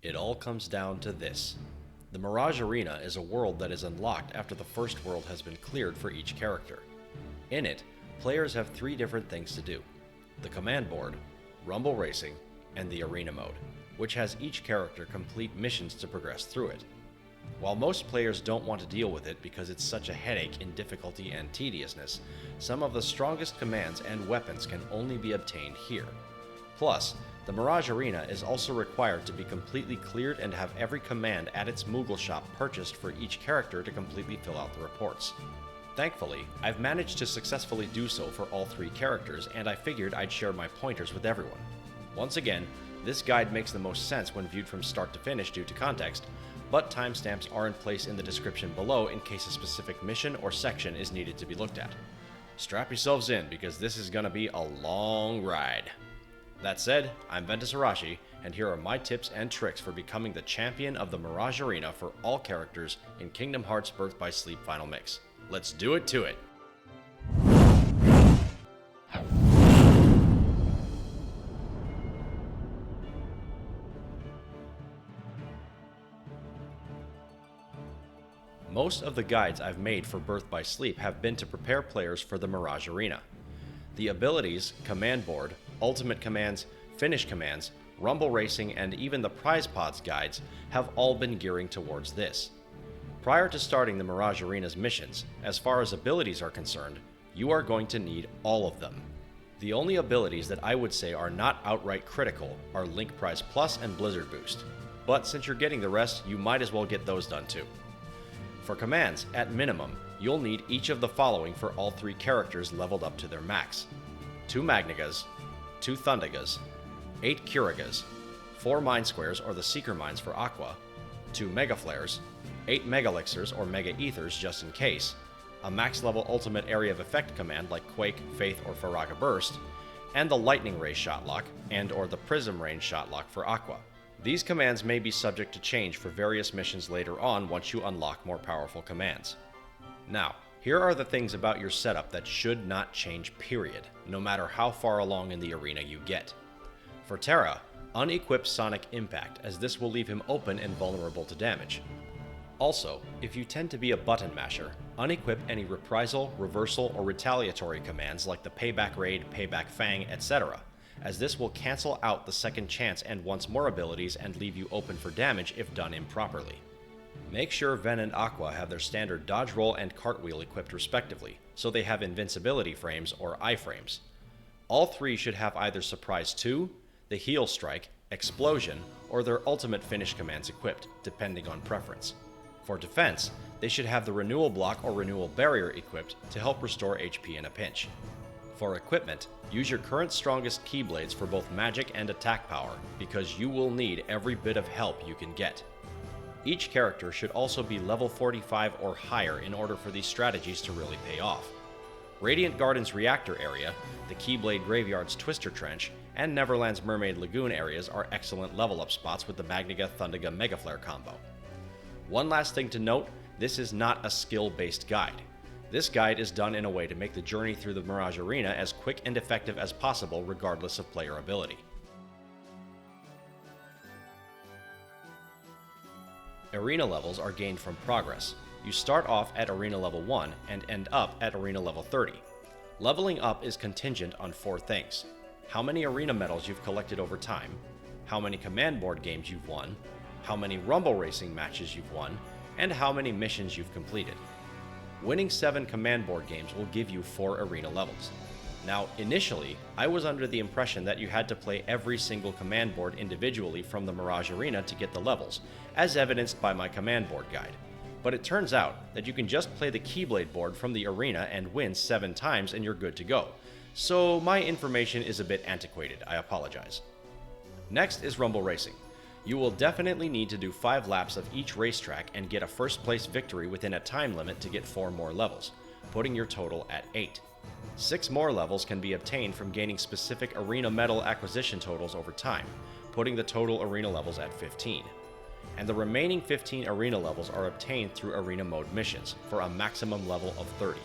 It all comes down to this. The Mirage Arena is a world that is unlocked after the first world has been cleared for each character. In it, players have 3 different things to do: the command board, rumble racing, and the arena mode, which has each character complete missions to progress through it. While most players don't want to deal with it because it's such a headache in difficulty and tediousness, some of the strongest commands and weapons can only be obtained here. Plus, the Mirage Arena is also required to be completely cleared and have every command at its Moogle shop purchased for each character to completely fill out the reports. Thankfully, I've managed to successfully do so for all 3 characters, and I figured I'd share my pointers with everyone. Once again, this guide makes the most sense when viewed from start to finish due to context, but timestamps are in place in the description below in case a specific mission or section is needed to be looked at. Strap yourselves in because this is gonna be a long ride. That said, I'm Ventus Arashi, and here are my tips and tricks for becoming the champion of the Mirage Arena for all characters in Kingdom Hearts Birth by Sleep Final Mix. Let's do it to it! Most of the guides I've made for Birth by Sleep have been to prepare players for the Mirage Arena. The abilities, command board, ultimate commands, finish commands, rumble racing, and even the prize pods guides have all been gearing towards this. Prior to starting the Mirage Arena's missions, as far as abilities are concerned, you are going to need all of them. The only abilities that I would say are not outright critical are Link Prize Plus and Blizzard Boost, but since you're getting the rest, you might as well get those done too. For commands, at minimum, you'll need each of the following for all 3 characters leveled up to their max: 2 Magnigas, 2 Thundagas, 8 Curagas, 4 Mind Squares or the Seeker Mines for Aqua, 2 Mega Flares, 8 Megalixirs or Mega Ethers just in case, a max level ultimate area of effect command like Quake, Faith, or Faraga Burst, and the Lightning Ray Shotlock and or the Prism Range Shotlock for Aqua. These commands may be subject to change for various missions later on once you unlock more powerful commands. Now, here are the things about your setup that should not change period, no matter how far along in the arena you get. For Terra, unequip Sonic Impact, as this will leave him open and vulnerable to damage. Also, if you tend to be a button masher, unequip any reprisal, reversal, or retaliatory commands like the Payback Raid, Payback Fang, etc., as this will cancel out the second chance and once more abilities and leave you open for damage if done improperly. Make sure Ven and Aqua have their standard dodge roll and cartwheel equipped respectively, so they have invincibility frames or iframes. All 3 should have either Surprise 2, the Heal Strike, Explosion, or their ultimate finish commands equipped, depending on preference. For defense, they should have the Renewal Block or Renewal Barrier equipped to help restore HP in a pinch. For equipment, use your current strongest Keyblades for both magic and attack power, because you will need every bit of help you can get. Each character should also be level 45 or higher in order for these strategies to really pay off. Radiant Garden's Reactor area, the Keyblade Graveyard's Twister Trench, and Neverland's Mermaid Lagoon areas are excellent level up spots with the Magniga Thundaga Mega Flare combo. One last thing to note, this is not a skill-based guide. This guide is done in a way to make the journey through the Mirage Arena as quick and effective as possible regardless of player ability. Arena levels are gained from progress. You start off at Arena Level 1 and end up at Arena Level 30. Leveling up is contingent on 4 things: how many arena medals you've collected over time, how many command board games you've won, how many rumble racing matches you've won, and how many missions you've completed. Winning 7 command board games will give you 4 arena levels. Now, initially, I was under the impression that you had to play every single command board individually from the Mirage Arena to get the levels, as evidenced by my command board guide. But it turns out that you can just play the Keyblade board from the arena and win 7 times and you're good to go. So my information is a bit antiquated, I apologize. Next is rumble racing. You will definitely need to do 5 laps of each racetrack and get a first place victory within a time limit to get 4 more levels, putting your total at 8. 6 more levels can be obtained from gaining specific arena medal acquisition totals over time, putting the total arena levels at 15. And the remaining 15 arena levels are obtained through arena mode missions, for a maximum level of 30.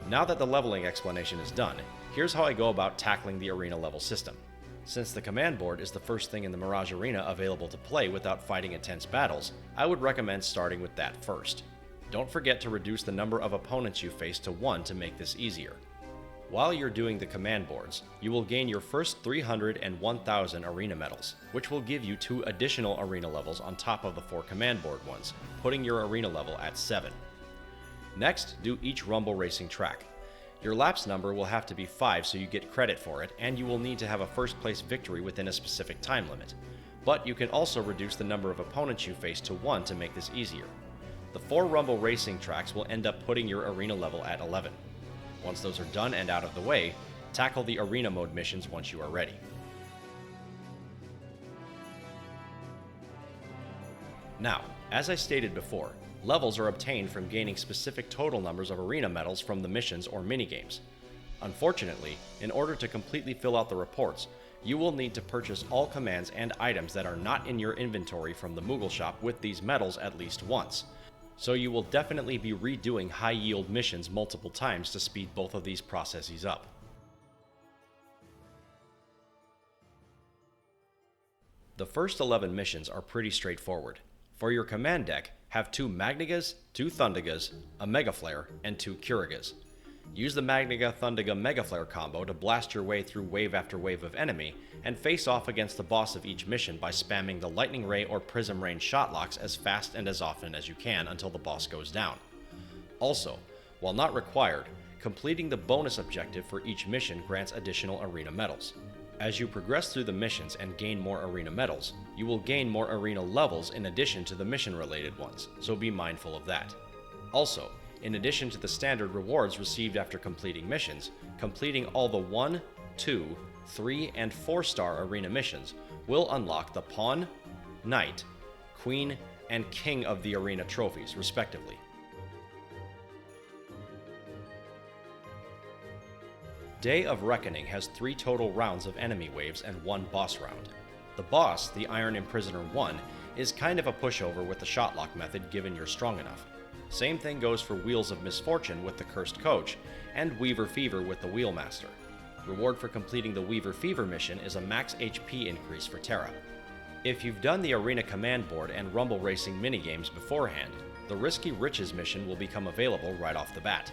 Now that the leveling explanation is done, here's how I go about tackling the arena level system. Since the command board is the first thing in the Mirage Arena available to play without fighting intense battles, I would recommend starting with that first. Don't forget to reduce the number of opponents you face to 1 to make this easier. While you're doing the command boards, you will gain your first 300 and 1000 arena medals, which will give you 2 additional arena levels on top of the 4 command board ones, putting your arena level at 7. Next, do each rumble racing track. Your laps number will have to be 5 so you get credit for it, and you will need to have a first place victory within a specific time limit. But you can also reduce the number of opponents you face to 1 to make this easier. The 4 rumble racing tracks will end up putting your arena level at 11. Once those are done and out of the way, tackle the arena mode missions once you are ready. Now, as I stated before, levels are obtained from gaining specific total numbers of arena medals from the missions or minigames. Unfortunately, in order to completely fill out the reports, you will need to purchase all commands and items that are not in your inventory from the Moogle shop with these medals at least once. So you will definitely be redoing high-yield missions multiple times to speed both of these processes up. The first 11 missions are pretty straightforward. For your command deck, have 2 Magnigas, 2 Thundigas, a Mega Flare, and 2 Curigas. Use the Magniga Thundiga Mega Flare combo to blast your way through wave after wave of enemy, and face off against the boss of each mission by spamming the Lightning Ray or Prism Rain Shotlocks as fast and as often as you can until the boss goes down. Also, while not required, completing the bonus objective for each mission grants additional arena medals. As you progress through the missions and gain more arena medals, you will gain more arena levels in addition to the mission-related ones, so be mindful of that. Also, in addition to the standard rewards received after completing missions, completing all the 1, 2, 3, and 4-star arena missions will unlock the Pawn, Knight, Queen, and King of the Arena trophies, respectively. Day of Reckoning has 3 total rounds of enemy waves and 1 boss round. The boss, the Iron Imprisoner 1, is kind of a pushover with the Shotlock method given you're strong enough. Same thing goes for Wheels of Misfortune with the Cursed Coach, and Weaver Fever with the Wheelmaster. Reward for completing the Weaver Fever mission is a max HP increase for Terra. If you've done the Arena Command Board and Rumble Racing minigames beforehand, the Risky Riches mission will become available right off the bat.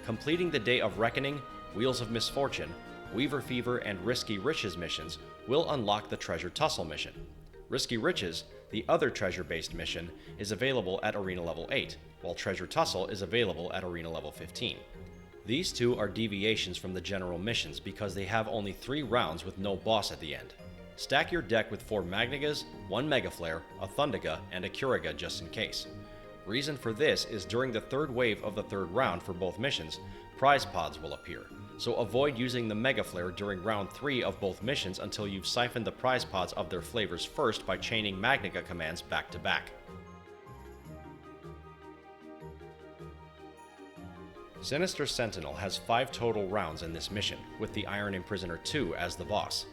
Completing the Day of Reckoning, Wheels of Misfortune, Weaver Fever, and Risky Riches missions will unlock the Treasure Tussle mission. Risky Riches, the other treasure-based mission, is available at Arena Level 8, while Treasure Tussle is available at Arena Level 15. These 2 are deviations from the general missions because they have only 3 rounds with no boss at the end. Stack your deck with 4 Magnigas, 1 Mega Flare, a Thundiga, and a Curiga just in case. Reason for this is during the 3rd wave of the 3rd round for both missions, prize pods will appear, so avoid using the Mega Flare during round 3 of both missions until you've siphoned the prize pods of their flavors first by chaining Magniga commands back to back. Sinister Sentinel has 5 total rounds in this mission, with the Iron Imprisoner 2 as the boss.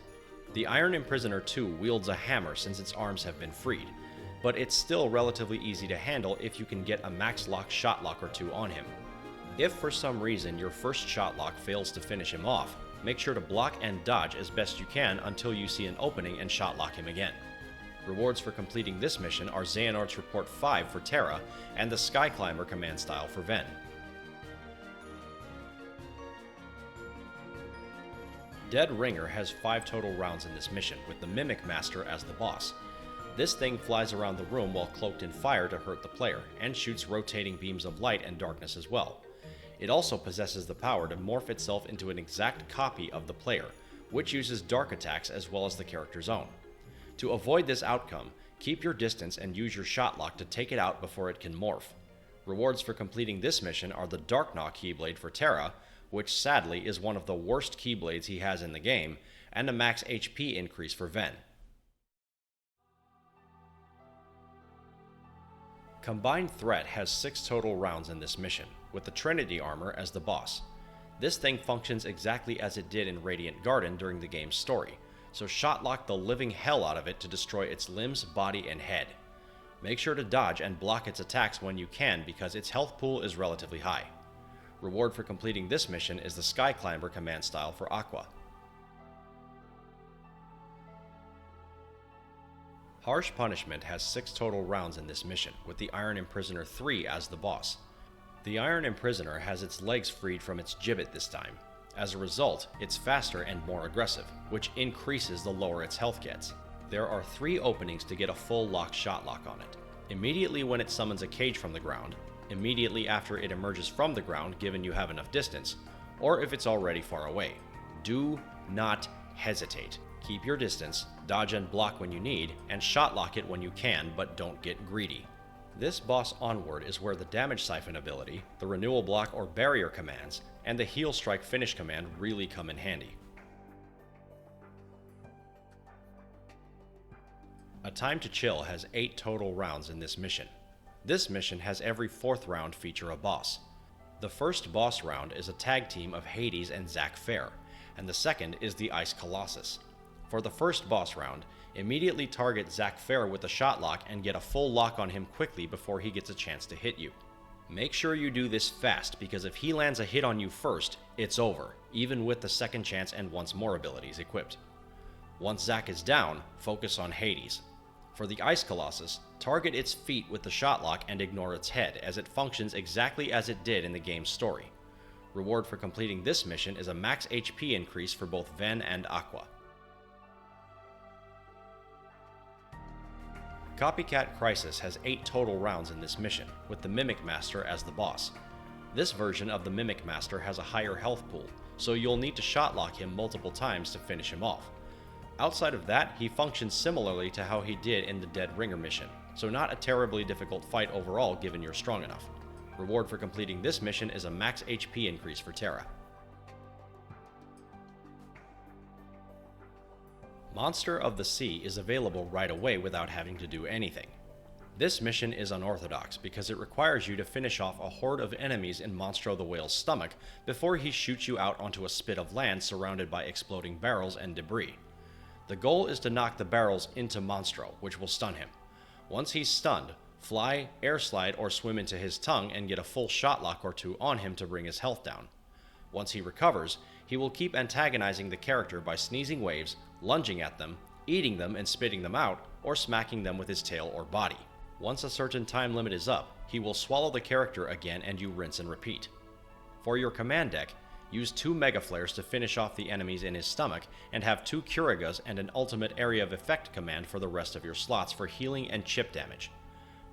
The Iron Imprisoner 2 wields a hammer since its arms have been freed, but it's still relatively easy to handle if you can get a max lock shotlock or 2 on him. If for some reason your first shotlock fails to finish him off, make sure to block and dodge as best you can until you see an opening and shotlock him again. Rewards for completing this mission are Xehanort's Report 5 for Terra and the Sky Climber command style for Ven. Dead Ringer has 5 total rounds in this mission, with the Mimic Master as the boss. This thing flies around the room while cloaked in fire to hurt the player, and shoots rotating beams of light and darkness as well. It also possesses the power to morph itself into an exact copy of the player, which uses dark attacks as well as the character's own. To avoid this outcome, keep your distance and use your shotlock to take it out before it can morph. Rewards for completing this mission are the Darkgnaw Keyblade for Terra, which sadly is one of the worst Keyblades he has in the game, and a max HP increase for Ven. Combined Threat has 6 total rounds in this mission, with the Trinity Armor as the boss. This thing functions exactly as it did in Radiant Garden during the game's story, so shotlock the living hell out of it to destroy its limbs, body, and head. Make sure to dodge and block its attacks when you can because its health pool is relatively high. Reward for completing this mission is the Sky Climber command style for Aqua. Harsh Punishment has 6 total rounds in this mission, with the Iron Imprisoner 3 as the boss. The Iron Imprisoner has its legs freed from its gibbet this time. As a result, it's faster and more aggressive, which increases the lower its health gets. There are 3 openings to get a full lock Shotlock on it. Immediately when it summons a cage from the ground, immediately after it emerges from the ground given you have enough distance, or if it's already far away. Do not hesitate. Keep your distance, dodge and block when you need, and shotlock it when you can, but don't get greedy. This boss onward is where the Damage Siphon ability, the Renewal Block or Barrier commands, and the Heal Strike Finish command really come in handy. A Time to Chill has 8 total rounds in this mission. This mission has every 4th round feature a boss. The first boss round is a tag team of Hades and Zack Fair, and the second is the Ice Colossus. For the first boss round, immediately target Zack Fair with a shotlock and get a full lock on him quickly before he gets a chance to hit you. Make sure you do this fast, because if he lands a hit on you first, it's over, even with the second chance and once more abilities equipped. Once Zack is down, focus on Hades. For the Ice Colossus, target its feet with the shotlock and ignore its head, as it functions exactly as it did in the game's story. Reward for completing this mission is a max HP increase for both Ven and Aqua. Copycat Crisis has 8 total rounds in this mission, with the Mimic Master as the boss. This version of the Mimic Master has a higher health pool, so you'll need to shotlock him multiple times to finish him off. Outside of that, he functions similarly to how he did in the Dead Ringer mission, so not a terribly difficult fight overall given you're strong enough. Reward for completing this mission is a max HP increase for Terra. Monster of the Sea is available right away without having to do anything. This mission is unorthodox because it requires you to finish off a horde of enemies in Monstro the Whale's stomach before he shoots you out onto a spit of land surrounded by exploding barrels and debris. The goal is to knock the barrels into Monstro, which will stun him. Once he's stunned, fly, air slide, or swim into his tongue and get a full shotlock or 2 on him to bring his health down. Once he recovers, he will keep antagonizing the character by sneezing waves, lunging at them, eating them and spitting them out, or smacking them with his tail or body. Once a certain time limit is up, he will swallow the character again and you rinse and repeat. For your command deck, use 2 Mega Flares to finish off the enemies in his stomach, and have 2 Curagas and an ultimate Area of Effect command for the rest of your slots for healing and chip damage.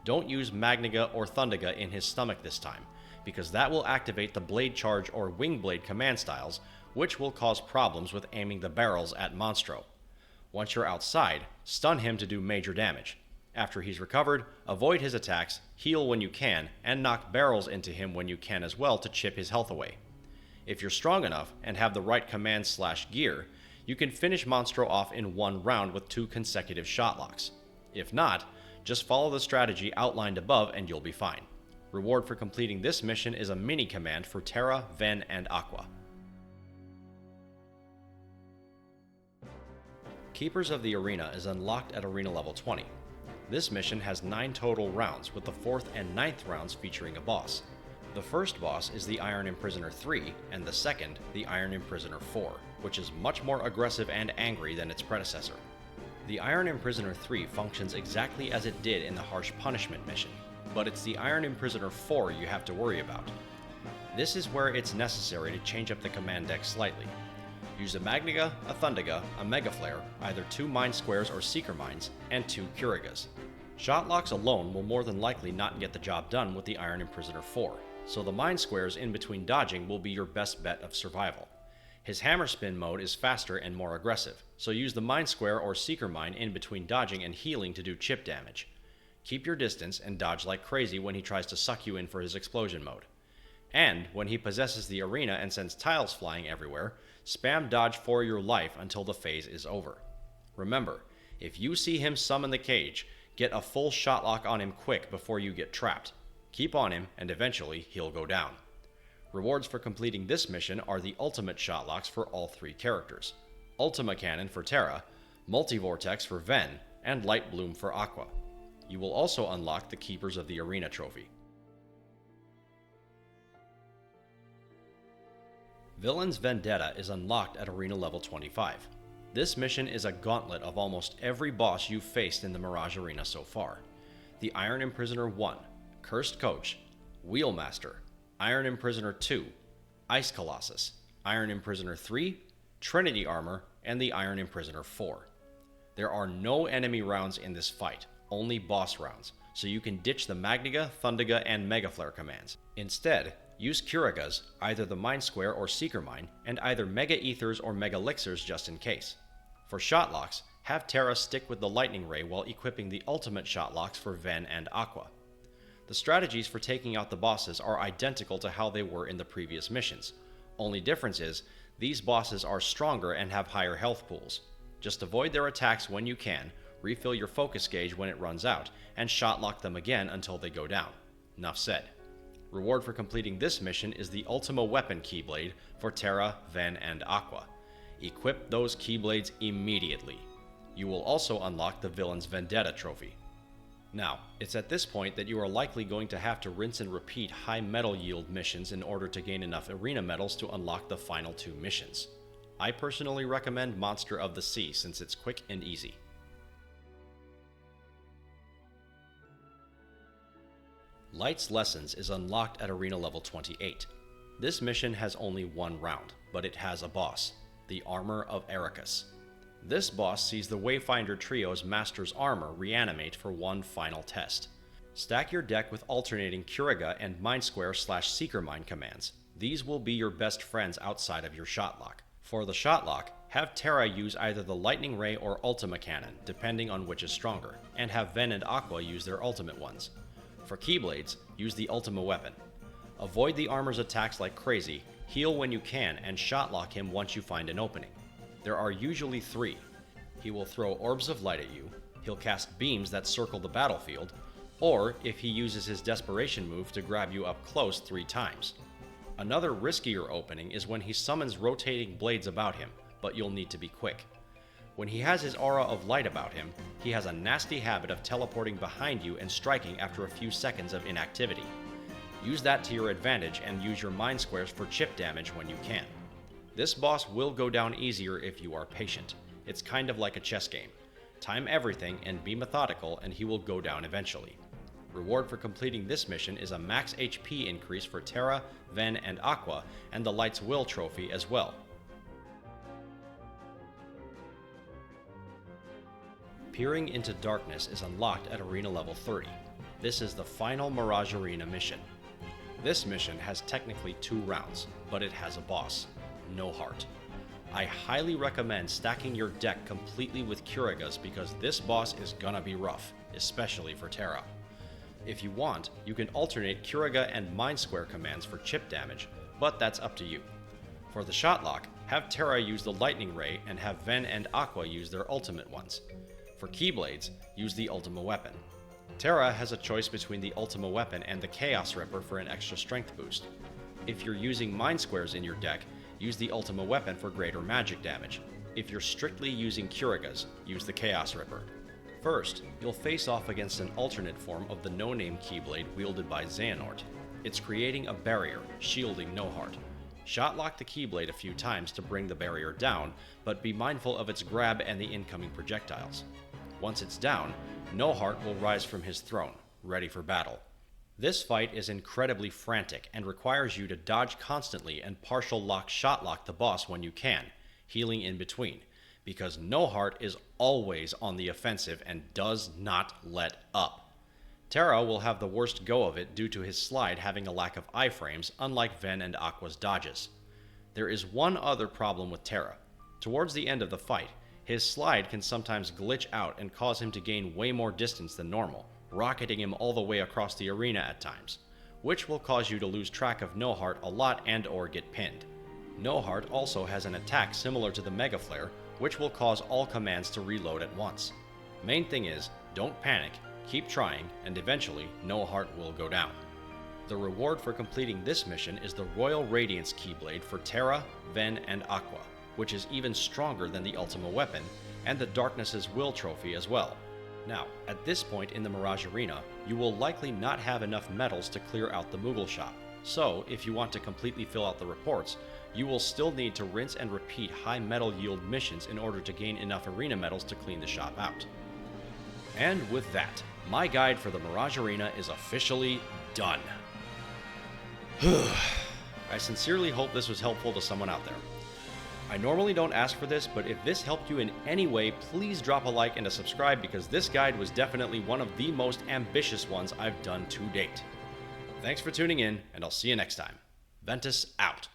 Don't use Magniga or Thundiga in his stomach this time, because that will activate the Blade Charge or Wing Blade command styles, which will cause problems with aiming the barrels at Monstro. Once you're outside, stun him to do major damage. After he's recovered, avoid his attacks, heal when you can, and knock barrels into him when you can as well to chip his health away. If you're strong enough and have the right command/gear, you can finish Monstro off in 1 round with 2 consecutive shotlocks. If not, just follow the strategy outlined above and you'll be fine. Reward for completing this mission is a mini command for Terra, Ven, and Aqua. Keepers of the Arena is unlocked at Arena level 20. This mission has 9 total rounds, with the 4th and 9th rounds featuring a boss. The first boss is the Iron Imprisoner 3, and the second, the Iron Imprisoner 4, which is much more aggressive and angry than its predecessor. The Iron Imprisoner 3 functions exactly as it did in the Harsh Punishment mission, but it's the Iron Imprisoner 4 you have to worry about. This is where it's necessary to change up the command deck slightly. Use a Magniga, a Thundiga, a Mega Flare, either 2 Mind Squares or Seeker Mines, and 2 Curagas. Shotlocks alone will more than likely not get the job done with the Iron Imprisoner 4, so the Mind Squares in between dodging will be your best bet of survival. His Hammer Spin mode is faster and more aggressive, so use the Mind Square or Seeker Mine in between dodging and healing to do chip damage. Keep your distance and dodge like crazy when he tries to suck you in for his explosion mode. And when he possesses the arena and sends tiles flying everywhere, spam dodge for your life until the phase is over. Remember, if you see him summon the cage, get a full shotlock on him quick before you get trapped. Keep on him, and eventually he'll go down. Rewards for completing this mission are the ultimate shotlocks for all 3 characters, Ultima Cannon for Terra, Multi-Vortex for Ven, and Light Bloom for Aqua. You will also unlock the Keepers of the Arena trophy. Villain's Vendetta is unlocked at Arena level 25. This mission is a gauntlet of almost every boss you've faced in the Mirage Arena so far. The Iron Imprisoner 1, Cursed Coach, Wheelmaster, Iron Imprisoner 2, Ice Colossus, Iron Imprisoner 3, Trinity Armor, and the Iron Imprisoner 4. There are no enemy rounds in this fight, only boss rounds, so you can ditch the Magniga, Thundiga, and Mega Flare commands. Instead, use Curagas, either the Mind Square or Seeker Mine, and either Mega Ethers or Mega Elixirs just in case. For Shotlocks, have Terra stick with the Lightning Ray while equipping the ultimate Shotlocks for Ven and Aqua. The strategies for taking out the bosses are identical to how they were in the previous missions. Only difference is, these bosses are stronger and have higher health pools. Just avoid their attacks when you can, refill your focus gauge when it runs out, and shotlock them again until they go down. Enough said. Reward for completing this mission is the Ultima Weapon Keyblade for Terra, Ven, and Aqua. Equip those Keyblades immediately. You will also unlock the Villain's Vendetta trophy. Now, it's at this point that you are likely going to have to rinse and repeat high medal yield missions in order to gain enough arena medals to unlock the final 2 missions. I personally recommend Monster of the Sea since it's quick and easy. Light's Lessons is unlocked at arena level 28. This mission has only one round, but it has a boss, the Armor of Ericus. This boss sees the Wayfinder Trio's Master's Armor reanimate for one final test. Stack your deck with alternating Curaga and Mind Square/Seeker Mine commands. These will be your best friends outside of your Shotlock. For the Shotlock, have Terra use either the Lightning Ray or Ultima Cannon, depending on which is stronger, and have Ven and Aqua use their ultimate ones. For Keyblades, use the Ultima Weapon. Avoid the armor's attacks like crazy, heal when you can, and Shotlock him once you find an opening. There are usually 3. He will throw orbs of light at you, he'll cast beams that circle the battlefield, or if he uses his desperation move to grab you up close 3 times. Another riskier opening is when he summons rotating blades about him, but you'll need to be quick. When he has his aura of light about him, he has a nasty habit of teleporting behind you and striking after a few seconds of inactivity. Use that to your advantage and use your Mind Squares for chip damage when you can. This boss will go down easier if you are patient. It's kind of like a chess game. Time everything and be methodical and he will go down eventually. Reward for completing this mission is a max HP increase for Terra, Ven, and Aqua, and the Light's Will trophy as well. Peering into Darkness is unlocked at arena level 30. This is the final Mirage Arena mission. This mission has technically 2 rounds, but it has a boss, No Heart. I highly recommend stacking your deck completely with Curagas because this boss is gonna be rough, especially for Terra. If you want, you can alternate Curaga and Mind Square commands for chip damage, but that's up to you. For the Shotlock, have Terra use the Lightning Ray and have Ven and Aqua use their ultimate ones. For Keyblades, use the Ultima Weapon. Terra has a choice between the Ultima Weapon and the Chaos Ripper for an extra strength boost. If you're using Mind Squares in your deck, use the Ultima Weapon for greater magic damage. If you're strictly using Curagas, use the Chaos Ripper. First, you'll face off against an alternate form of the no-name Keyblade wielded by Xehanort. It's creating a barrier, shielding No Heart. Shotlock the Keyblade a few times to bring the barrier down, but be mindful of its grab and the incoming projectiles. Once it's down, No Heart will rise from his throne, ready for battle. This fight is incredibly frantic and requires you to dodge constantly and partial lock Shotlock the boss when you can, healing in between, because No Heart is always on the offensive and does not let up. Terra will have the worst go of it due to his slide having a lack of iframes, unlike Ven and Aqua's dodges. There is one other problem with Terra. Towards the end of the fight, his slide can sometimes glitch out and cause him to gain way more distance than normal, rocketing him all the way across the arena at times, which will cause you to lose track of No Heart a lot and or get pinned. No Heart also has an attack similar to the Mega Flare, which will cause all commands to reload at once. Main thing is, don't panic, keep trying, and eventually No Heart will go down. The reward for completing this mission is the Royal Radiance Keyblade for Terra, Ven, and Aqua, which is even stronger than the Ultima Weapon, and the Darkness's Will trophy as well. Now, at this point in the Mirage Arena, you will likely not have enough medals to clear out the Moogle shop, so if you want to completely fill out the reports, you will still need to rinse and repeat high metal yield missions in order to gain enough arena medals to clean the shop out. And with that, my guide for the Mirage Arena is officially done. I sincerely hope this was helpful to someone out there. I normally don't ask for this, but if this helped you in any way, please drop a like and a subscribe because this guide was definitely one of the most ambitious ones I've done to date. Thanks for tuning in, and I'll see you next time. Ventus out.